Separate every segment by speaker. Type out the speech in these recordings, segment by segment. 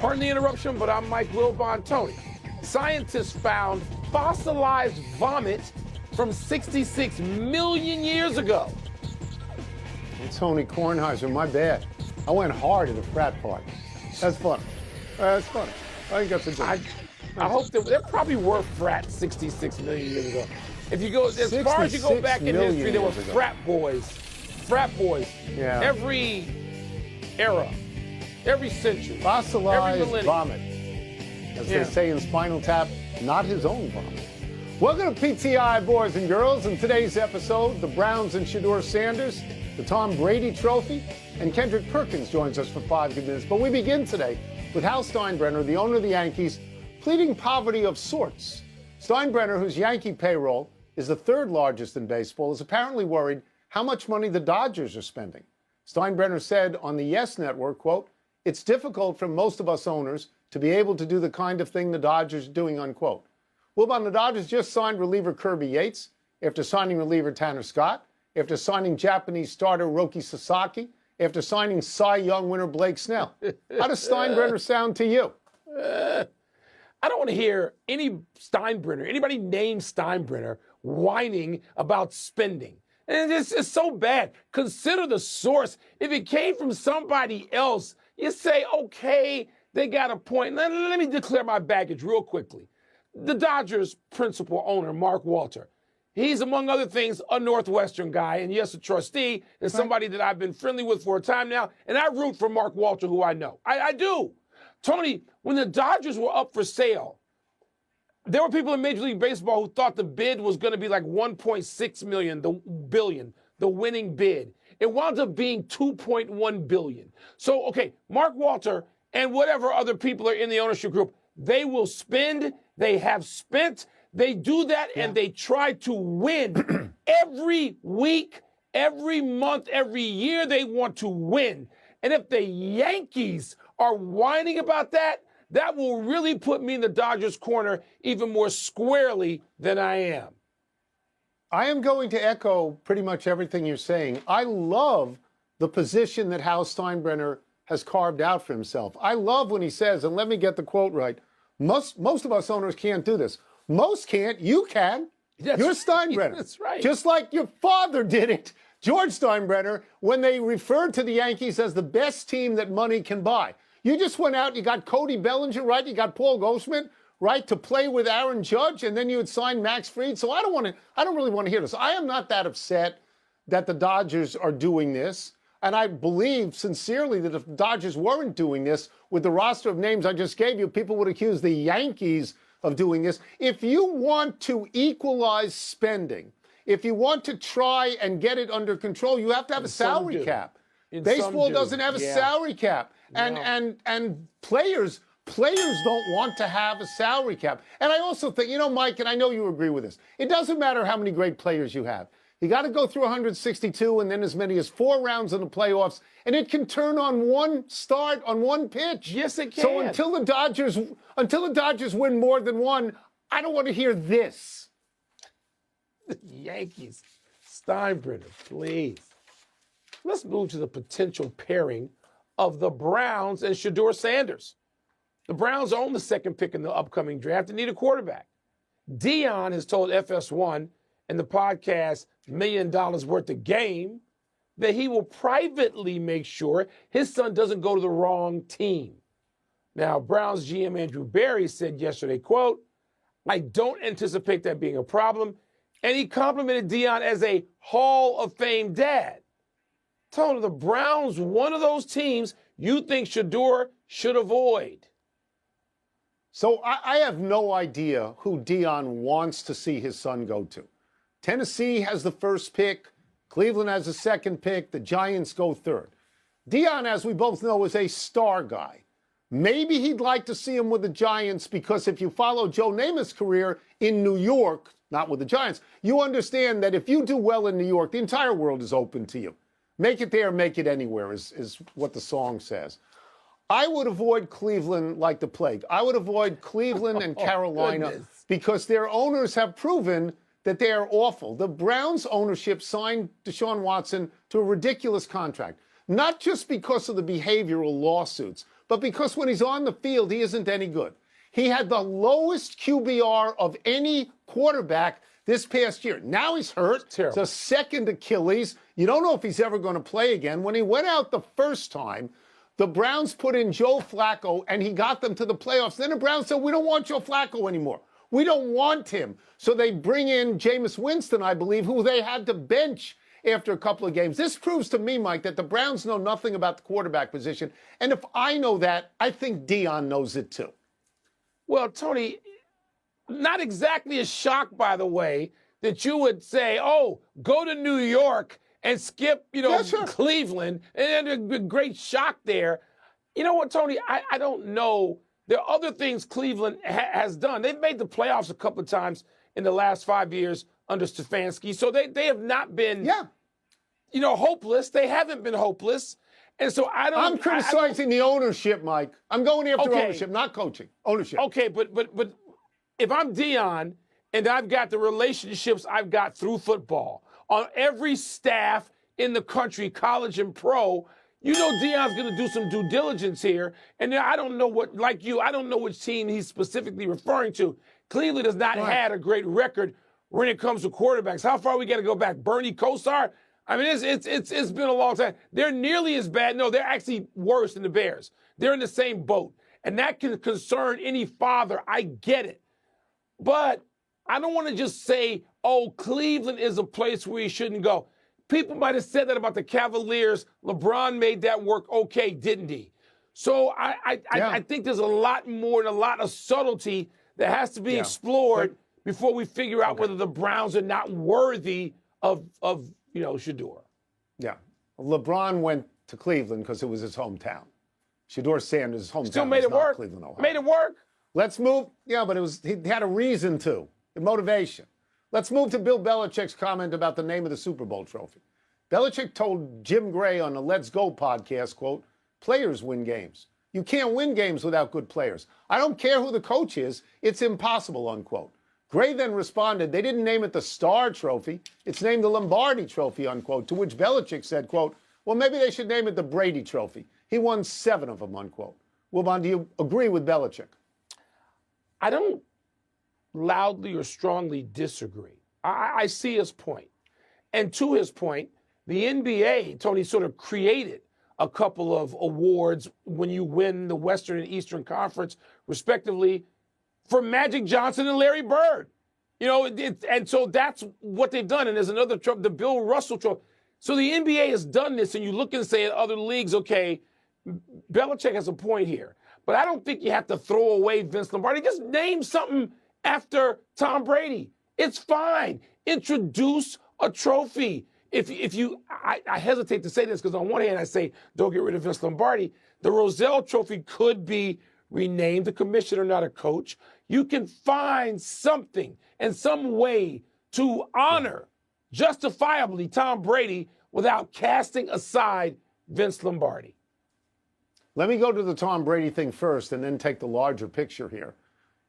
Speaker 1: Pardon the interruption, but I'm Mike Wilbon. Tony, scientists found fossilized vomit from 66 million years ago.
Speaker 2: It's Tony Kornheiser, my bad. I went hard at a frat party. That's funny. That's funny. I think that's a good
Speaker 1: I hope there probably were frats 66 million years ago. If you go as far as you go back in history, there were frat boys.
Speaker 2: Yeah.
Speaker 1: Every era, every century,
Speaker 2: fossilized
Speaker 1: every
Speaker 2: vomit, as they say in Spinal Tap, not his own vomit. Welcome to PTI, boys and girls. In today's episode, the Browns and Shedeur Sanders, the Tom Brady Trophy, and Kendrick Perkins joins us for 5 good minutes. But we begin today with Hal Steinbrenner, the owner of the Yankees, pleading poverty of sorts. Steinbrenner, whose Yankee payroll is the third largest in baseball, is apparently worried how much money the Dodgers are spending. Steinbrenner said on the Yes Network, quote, "It's difficult for most of us owners to be able to do the kind of thing the Dodgers are doing," unquote. Wilbon, the Dodgers just signed reliever Kirby Yates, after signing reliever Tanner Scott, after signing Japanese starter Roki Sasaki, after signing Cy Young winner Blake Snell. How does Steinbrenner sound to you?
Speaker 1: I don't want to hear anybody named Steinbrenner whining about spending. And it's just so bad. Consider the source. If it came from somebody else, you say, okay, they got a point. Let me declare my baggage real quickly. The Dodgers' principal owner, Mark Walter, he's, among other things, a Northwestern guy, and yes, a trustee, and somebody that I've been friendly with for a time now, and I root for Mark Walter, who I know. I do. Tony, when the Dodgers were up for sale, there were people in Major League Baseball who thought the bid was going to be like 1.6 billion, the winning bid. It wound up being 2.1 billion. So, okay, Mark Walter and whatever other people are in the ownership group, they will spend, they have spent, they do that, and they try to win every week, every month, every year. They want to win. And if the Yankees are whining about that, that will really put me in the Dodgers' corner even more squarely than I am.
Speaker 2: I am going to echo pretty much everything you're saying. I love the position that Hal Steinbrenner has carved out for himself. I love when he says, and let me get the quote right, most of us owners can't do this. Most can't. You can. You're Steinbrenner.
Speaker 1: That's right.
Speaker 2: Just like your father did it, George Steinbrenner, when they referred to the Yankees as the best team that money can buy. You just went out, you got Cody Bellinger, right? You got Paul Goldschmidt, right, to play with Aaron Judge, and then you had signed Max Fried. So I don't really want to hear this. I am not that upset that the Dodgers are doing this. And I believe sincerely that if the Dodgers weren't doing this, with the roster of names I just gave you, people would accuse the Yankees of doing this. If you want to equalize spending, if you want to try and get it under control, you have to have a salary cap. Baseball doesn't have a salary cap. And players don't want to have a salary cap. And I also think, Mike, and I know you agree with this, it doesn't matter how many great players you have. You got to go through 162 and then as many as 4 rounds in the playoffs, and it can turn on one start, on one pitch.
Speaker 1: Yes, it can.
Speaker 2: So until the Dodgers win more than one, I don't want to hear this.
Speaker 1: The Yankees. Steinbrenner, please. Let's move to the potential pairing of the Browns and Shedeur Sanders. The Browns own the second pick in the upcoming draft and need a quarterback. Deion has told FS1 and the podcast $1 Million Worth of Game that he will privately make sure his son doesn't go to the wrong team. Now, Browns GM Andrew Berry said yesterday, quote, "I don't anticipate that being a problem," and he complimented Deion as a Hall of Fame dad. Told the Browns, one of those teams you think Shedeur should avoid.
Speaker 2: So I have no idea who Deion wants to see his son go to. Tennessee has the first pick. Cleveland has the second pick. The Giants go third. Deion, as we both know, is a star guy. Maybe he'd like to see him with the Giants because if you follow Joe Namath's career in New York, not with the Giants, you understand that if you do well in New York, the entire world is open to you. Make it there, make it anywhere is what the song says. I would avoid Cleveland like the plague. I would avoid Cleveland and Carolina because their owners have proven that they are awful. The Browns ownership signed Deshaun Watson to a ridiculous contract, not just because of the behavioral lawsuits, but because when he's on the field, he isn't any good. He had the lowest QBR of any quarterback this past year. Now he's hurt. It's a second Achilles. You don't know if he's ever going to play again. When he went out the first time, the Browns put in Joe Flacco, and he got them to the playoffs. Then the Browns said, we don't want Joe Flacco anymore. We don't want him. So they bring in Jameis Winston, I believe, who they had to bench after a couple of games. This proves to me, Mike, that the Browns know nothing about the quarterback position. And if I know that, I think Deion knows it too.
Speaker 1: Well, Tony, not exactly a shock, by the way, that you would say, oh, go to New York and skip, Cleveland. And a great shock there. You know what, Tony? I don't know. There are other things Cleveland has done. They've made the playoffs a couple of times in the last 5 years under Stefanski. So they have not been, hopeless. They haven't been hopeless. And so I'm
Speaker 2: criticizing the ownership, Mike. I'm going after ownership, not coaching. Ownership.
Speaker 1: Okay, but if I'm Deion and I've got the relationships I've got through football on every staff in the country, college and pro, Deion's going to do some due diligence here. And I don't know I don't know which team he's specifically referring to. Cleveland has not had a great record when it comes to quarterbacks. How far we got to go back? Bernie Kosar? I mean, it's been a long time. They're nearly as bad. No, they're actually worse than the Bears. They're in the same boat. And that can concern any father. I get it. But I don't want to just say, oh, Cleveland is a place where you shouldn't go. People might have said that about the Cavaliers. LeBron made that work okay, didn't he? So I think there's a lot more and a lot of subtlety that has to be explored before we figure out whether the Browns are not worthy of Shedeur.
Speaker 2: Yeah. LeBron went to Cleveland because it was his hometown. Shedeur Sanders' hometown.
Speaker 1: Still made it work.
Speaker 2: Cleveland, Ohio.
Speaker 1: Made it work.
Speaker 2: Let's move. Yeah, but he had a reason to. Motivation. Let's move to Bill Belichick's comment about the name of the Super Bowl trophy. Belichick told Jim Gray on the Let's Go podcast, quote, players win games. You can't win games without good players. I don't care who the coach is. It's impossible, unquote. Gray then responded, they didn't name it the Star Trophy. It's named the Lombardi Trophy, unquote, to which Belichick said, quote, well, maybe they should name it the Brady Trophy. He won 7 of them, unquote. Wilbon, do you agree with Belichick?
Speaker 1: I don't loudly or strongly disagree. I see his point. And to his point, the NBA, Tony, sort of created a couple of awards when you win the Western and Eastern Conference, respectively, for Magic Johnson and Larry Bird. And so that's what they've done. And there's another trophy, the Bill Russell Trophy. So the NBA has done this, and you look and say at other leagues, okay, Belichick has a point here. But I don't think you have to throw away Vince Lombardi. Just name something after Tom Brady. It's fine. Introduce a trophy. I hesitate to say this because on one hand I say don't get rid of Vince Lombardi. The Rozelle Trophy could be renamed. The commissioner, not a coach. You can find something and some way to honor justifiably Tom Brady without casting aside Vince Lombardi.
Speaker 2: Let me go to the Tom Brady thing first and then take the larger picture here.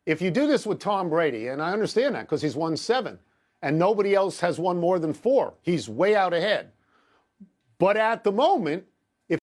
Speaker 2: If you do this with Tom Brady, and I understand that because he's won 7, and nobody else has won more than 4. He's way out ahead. But at the moment,